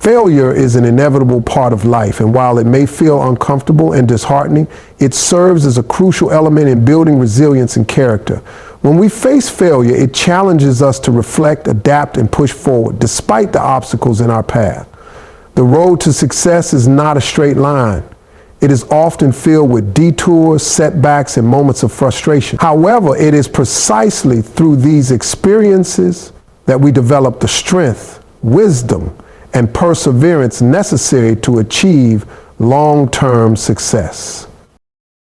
Failure is an inevitable part of life, and while it may feel uncomfortable and disheartening, it serves as a crucial element in building resilience and character. When we face failure, it challenges us to reflect, adapt, and push forward, despite the obstacles in our path. The road to success is not a straight line. It is often filled with detours, setbacks, and moments of frustration. However, it is precisely through these experiences that we develop the strength, wisdom, and perseverance necessary to achieve long-term success.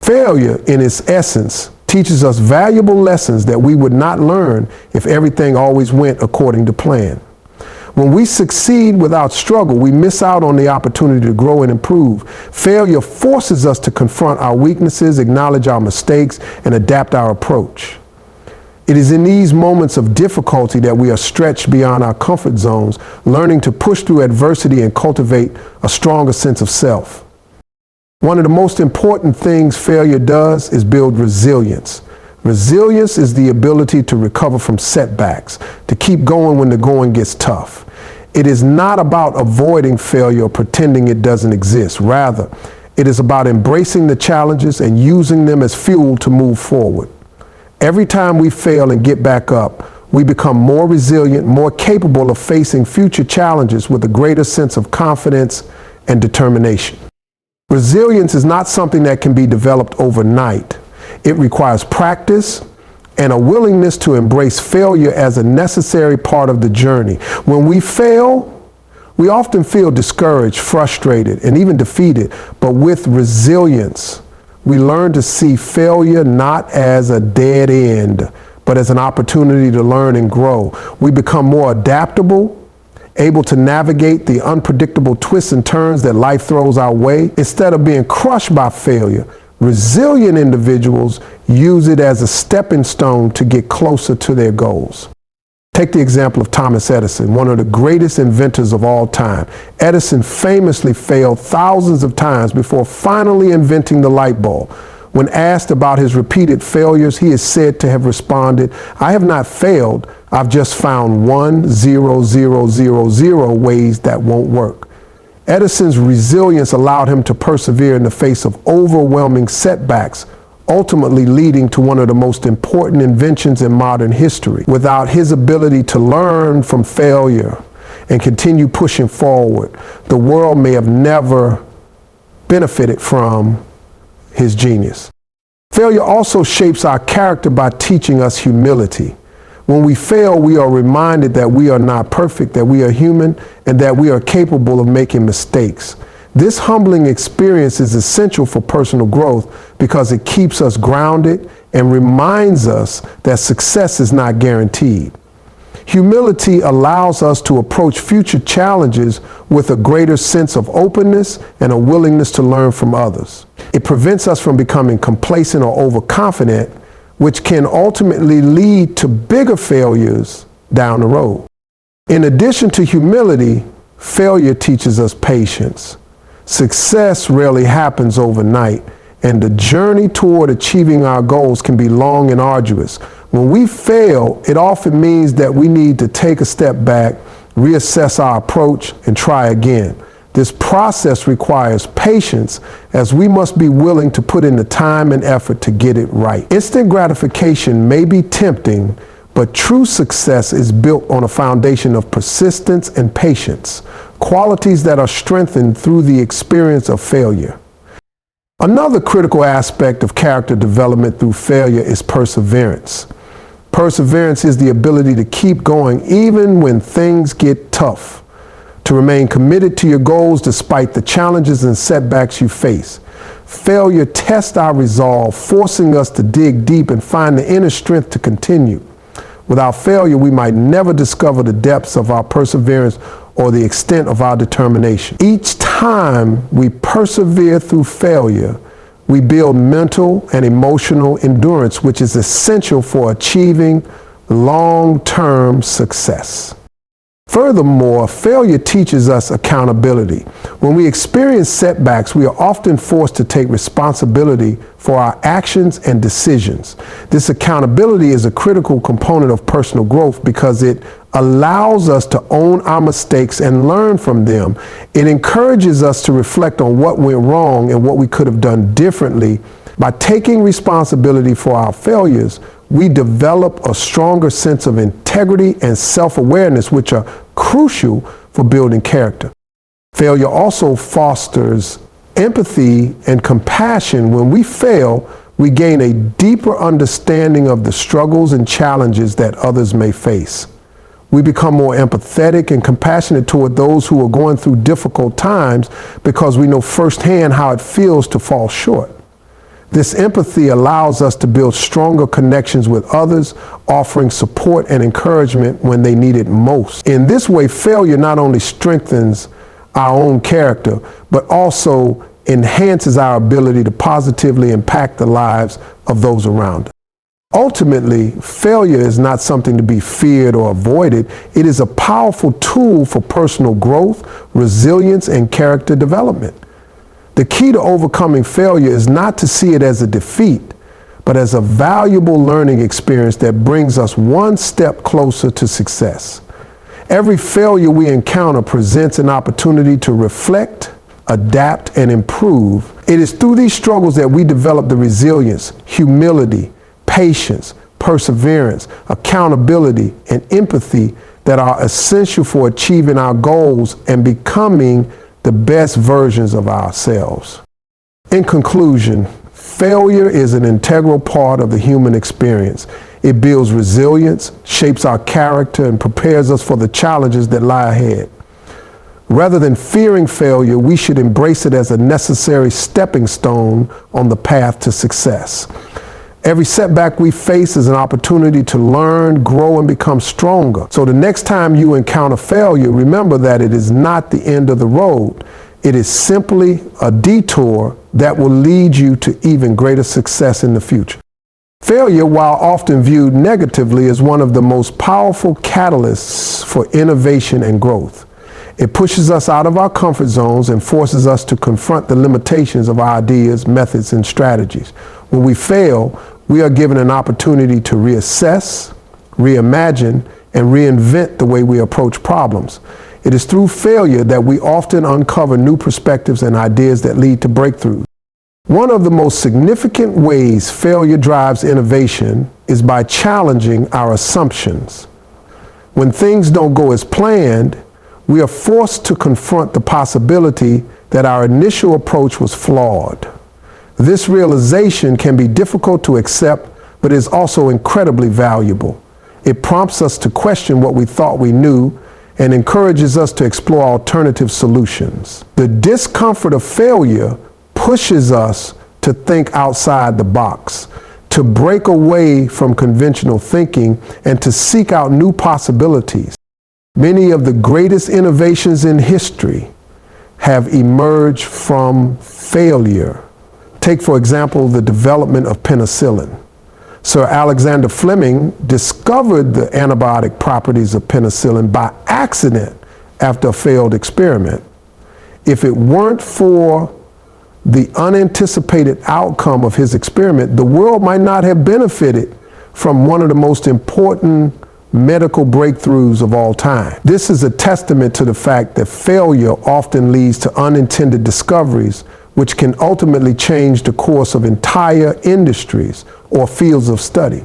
Failure, in its essence, teaches us valuable lessons that we would not learn if everything always went according to plan. When we succeed without struggle, we miss out on the opportunity to grow and improve. Failure forces us to confront our weaknesses, acknowledge our mistakes, and adapt our approach. It is in these moments of difficulty that we are stretched beyond our comfort zones, learning to push through adversity and cultivate a stronger sense of self. One of the most important things failure does is build resilience. Resilience is the ability to recover from setbacks, to keep going when the going gets tough. It is not about avoiding failure or pretending it doesn't exist. Rather, it is about embracing the challenges and using them as fuel to move forward. Every time we fail and get back up, we become more resilient, more capable of facing future challenges with a greater sense of confidence and determination. Resilience is not something that can be developed overnight. It requires practice and a willingness to embrace failure as a necessary part of the journey. When we fail, we often feel discouraged, frustrated, and even defeated. But with resilience, we learn to see failure not as a dead end, but as an opportunity to learn and grow. We become more adaptable, able to navigate the unpredictable twists and turns that life throws our way. Instead of being crushed by failure, resilient individuals use it as a stepping stone to get closer to their goals. Take the example of Thomas Edison, one of the greatest inventors of all time. Edison famously failed thousands of times before finally inventing the light bulb. When asked about his repeated failures, he is said to have responded, "I have not failed, I've just found 1,0,0,0,0 ways that won't work." Edison's resilience allowed him to persevere in the face of overwhelming setbacks, ultimately leading to one of the most important inventions in modern history. Without his ability to learn from failure and continue pushing forward, the world may have never benefited from his genius. Failure also shapes our character by teaching us humility. When we fail, we are reminded that we are not perfect, that we are human, and that we are capable of making mistakes. This humbling experience is essential for personal growth because it keeps us grounded and reminds us that success is not guaranteed. Humility allows us to approach future challenges with a greater sense of openness and a willingness to learn from others. It prevents us from becoming complacent or overconfident, which can ultimately lead to bigger failures down the road. In addition to humility, failure teaches us patience. Success rarely happens overnight, and the journey toward achieving our goals can be long and arduous. When we fail, it often means that we need to take a step back, reassess our approach, and try again. This process requires patience, as we must be willing to put in the time and effort to get it right. Instant gratification may be tempting, but true success is built on a foundation of persistence and patience, qualities that are strengthened through the experience of failure. Another critical aspect of character development through failure is perseverance. Perseverance is the ability to keep going even when things get tough, to remain committed to your goals despite the challenges and setbacks you face. Failure tests our resolve, forcing us to dig deep and find the inner strength to continue. Without failure, we might never discover the depths of our perseverance or the extent of our determination. Each time we persevere through failure, we build mental and emotional endurance, which is essential for achieving long-term success. Furthermore, failure teaches us accountability. When we experience setbacks, we are often forced to take responsibility for our actions and decisions. This accountability is a critical component of personal growth because it allows us to own our mistakes and learn from them. It encourages us to reflect on what went wrong and what we could have done differently. By taking responsibility for our failures, we develop a stronger sense of integrity and self-awareness, which are crucial for building character. Failure also fosters empathy and compassion. When we fail, we gain a deeper understanding of the struggles and challenges that others may face. We become more empathetic and compassionate toward those who are going through difficult times because we know firsthand how it feels to fall short. This empathy allows us to build stronger connections with others, offering support and encouragement when they need it most. In this way, failure not only strengthens our own character, but also enhances our ability to positively impact the lives of those around us. Ultimately, failure is not something to be feared or avoided. It is a powerful tool for personal growth, resilience, and character development. The key to overcoming failure is not to see it as a defeat, but as a valuable learning experience that brings us one step closer to success. Every failure we encounter presents an opportunity to reflect, adapt, and improve. It is through these struggles that we develop the resilience, humility, patience, perseverance, accountability, and empathy that are essential for achieving our goals and becoming the best versions of ourselves. In conclusion, failure is an integral part of the human experience. It builds resilience, shapes our character, and prepares us for the challenges that lie ahead. Rather than fearing failure, we should embrace it as a necessary stepping stone on the path to success. Every setback we face is an opportunity to learn, grow, and become stronger. So the next time you encounter failure, remember that it is not the end of the road. It is simply a detour that will lead you to even greater success in the future. Failure, while often viewed negatively, is one of the most powerful catalysts for innovation and growth. It pushes us out of our comfort zones and forces us to confront the limitations of our ideas, methods, and strategies. When we fail, we are given an opportunity to reassess, reimagine, and reinvent the way we approach problems. It is through failure that we often uncover new perspectives and ideas that lead to breakthroughs. One of the most significant ways failure drives innovation is by challenging our assumptions. When things don't go as planned, we are forced to confront the possibility that our initial approach was flawed. This realization can be difficult to accept, but is also incredibly valuable. It prompts us to question what we thought we knew and encourages us to explore alternative solutions. The discomfort of failure pushes us to think outside the box, to break away from conventional thinking, and to seek out new possibilities. Many of the greatest innovations in history have emerged from failure. Take, for example, the development of penicillin. Sir Alexander Fleming discovered the antibiotic properties of penicillin by accident after a failed experiment. If it weren't for the unanticipated outcome of his experiment, the world might not have benefited from one of the most important medical breakthroughs of all time. This is a testament to the fact that failure often leads to unintended discoveries, which can ultimately change the course of entire industries or fields of study.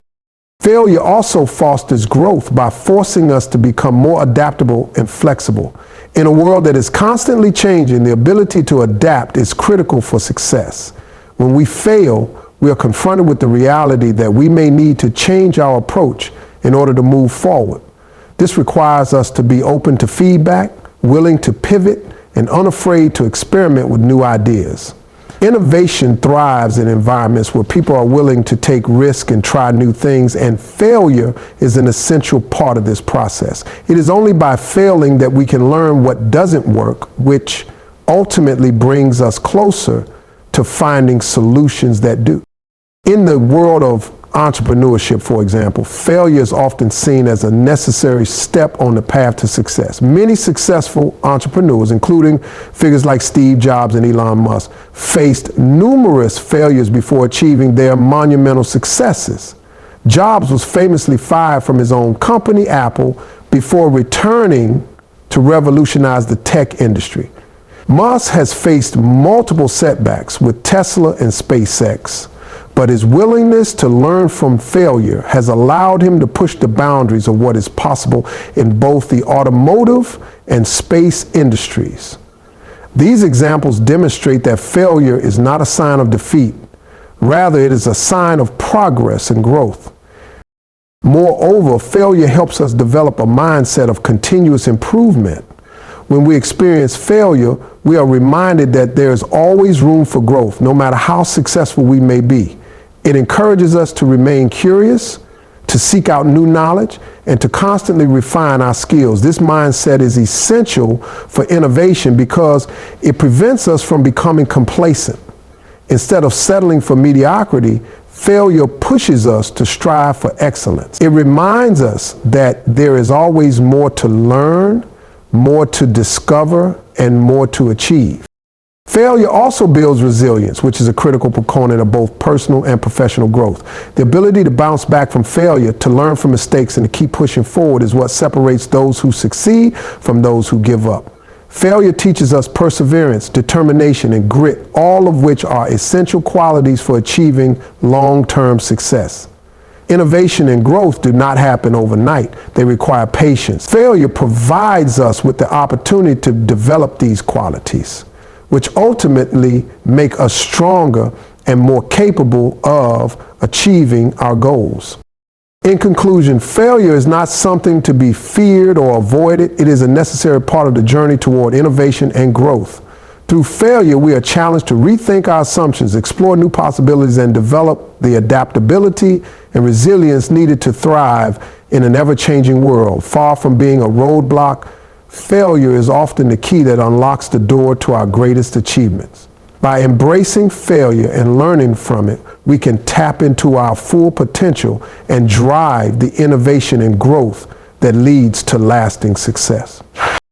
Failure also fosters growth by forcing us to become more adaptable and flexible. In a world that is constantly changing, the ability to adapt is critical for success. When we fail, we are confronted with the reality that we may need to change our approach in order to move forward. This requires us to be open to feedback, willing to pivot, and unafraid to experiment with new ideas. Innovation thrives in environments where people are willing to take risks and try new things, and failure is an essential part of this process. It is only by failing that we can learn what doesn't work, which ultimately brings us closer to finding solutions that do. In the world of entrepreneurship, for example, failure is often seen as a necessary step on the path to success. Many successful entrepreneurs, including figures like Steve Jobs and Elon Musk, faced numerous failures before achieving their monumental successes. Jobs was famously fired from his own company, Apple, before returning to revolutionize the tech industry. Musk has faced multiple setbacks with Tesla and SpaceX, but his willingness to learn from failure has allowed him to push the boundaries of what is possible in both the automotive and space industries. These examples demonstrate that failure is not a sign of defeat. Rather, it is a sign of progress and growth. Moreover, failure helps us develop a mindset of continuous improvement. When we experience failure, we are reminded that there is always room for growth, no matter how successful we may be. It encourages us to remain curious, to seek out new knowledge, and to constantly refine our skills. This mindset is essential for innovation because it prevents us from becoming complacent. Instead of settling for mediocrity, failure pushes us to strive for excellence. It reminds us that there is always more to learn, more to discover, and more to achieve. Failure also builds resilience, which is a critical component of both personal and professional growth. The ability to bounce back from failure, to learn from mistakes, and to keep pushing forward is what separates those who succeed from those who give up. Failure teaches us perseverance, determination, and grit, all of which are essential qualities for achieving long-term success. Innovation and growth do not happen overnight. They require patience. Failure provides us with the opportunity to develop these qualities, which ultimately make us stronger and more capable of achieving our goals. In conclusion, failure is not something to be feared or avoided. It is a necessary part of the journey toward innovation and growth. Through failure, we are challenged to rethink our assumptions, explore new possibilities, and develop the adaptability and resilience needed to thrive in an ever-changing world. Far from being a roadblock, failure is often the key that unlocks the door to our greatest achievements. By embracing failure and learning from it, we can tap into our full potential and drive the innovation and growth that leads to lasting success.